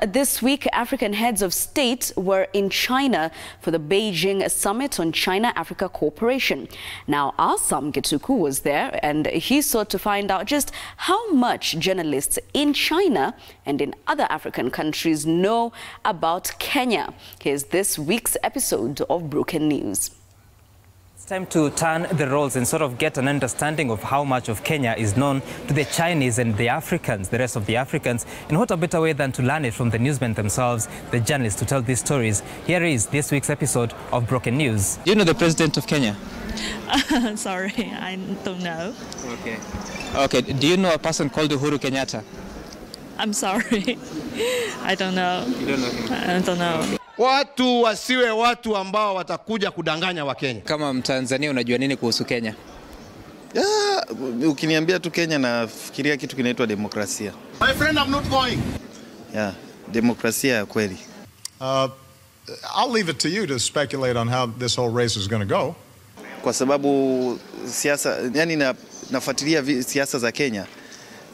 This week, African heads of state were in China for the Beijing Summit on China-Africa Cooperation. Now, our Sam Gituku was there and he sought to find out just how much journalists in China and in other African countries know about Kenya. Here's this week's episode of Broken News. It's time to turn the roles and sort of get an understanding of how much of Kenya is known to the Chinese and the Africans, the rest of the Africans. And what a better way than to learn it from the newsmen themselves, the journalists, to tell these stories. Here is this week's episode of Broken News. Do you know the president of Kenya? Sorry, I don't know. Okay, do you know a person called Uhuru Kenyatta? I'm sorry. I don't know. You don't know him? I don't know. Watu wasiwe watu ambao watakuja kudanganya wa Kenya. Kama Mtanzania unajua nini kuhusu Kenya? Ukiniambia tu Kenya nafikiria kitu kinaitwa demokrasia. My friend, I'm not going. Demokrasia ya kweli. I'll leave it to you to speculate on how this whole race is going to go. Kwa sababu siasa, yani nafuatilia siasa za Kenya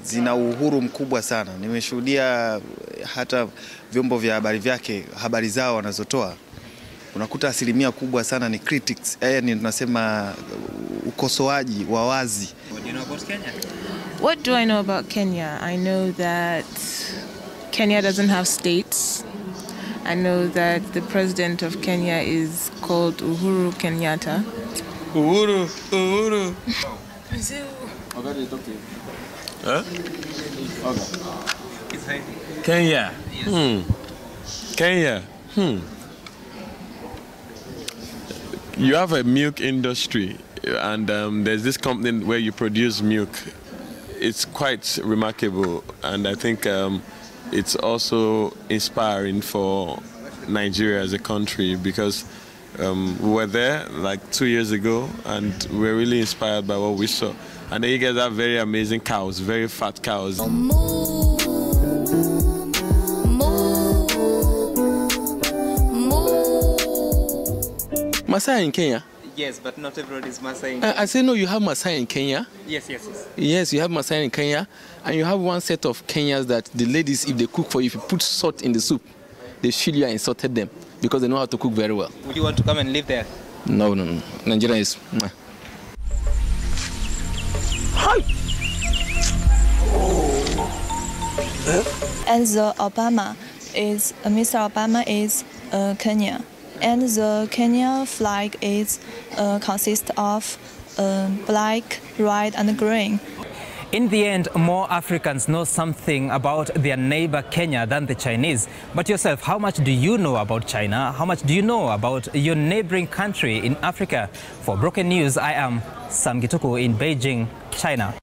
zina uhuru mkubwa sana. Nimeshuhudia hata vyombo vya habari vyake, habari zao wanazotoa. Unakuta asilimia kubwa sana ni critics, yani tunasema ukosoaji wa wazi. What do you know about Kenya? What do I know about Kenya? I know that Kenya doesn't have states. I know that the president of Kenya is called Uhuru Kenyatta. Uhuru. Huh? Okay. Kenya. Yes. Kenya. You have a milk industry, and there's this company where you produce milk. It's quite remarkable, and I think it's also inspiring for Nigeria as a country, because we were there like 2 years ago, and we're really inspired by what we saw. And then you guys have very amazing cows, very fat cows. Maasai in Kenya? Yes, but not everyone is Maasai. I say no, you have Maasai in Kenya. Yes. Yes, you have Maasai in Kenya. And you have one set of Kenyans that the ladies, if they cook for you, if you put salt in the soup, they feel you insulted them because they know how to cook very well. Would you want to come and live there? No. Nigeria is... And Mr. Obama is Kenya, and the Kenya flag is consists of black, red, and green. In the end, more Africans know something about their neighbor Kenya than the Chinese. But yourself, how much do you know about China? How much do you know about your neighboring country in Africa? For Broken News, I am Sam Gituku in Beijing, China.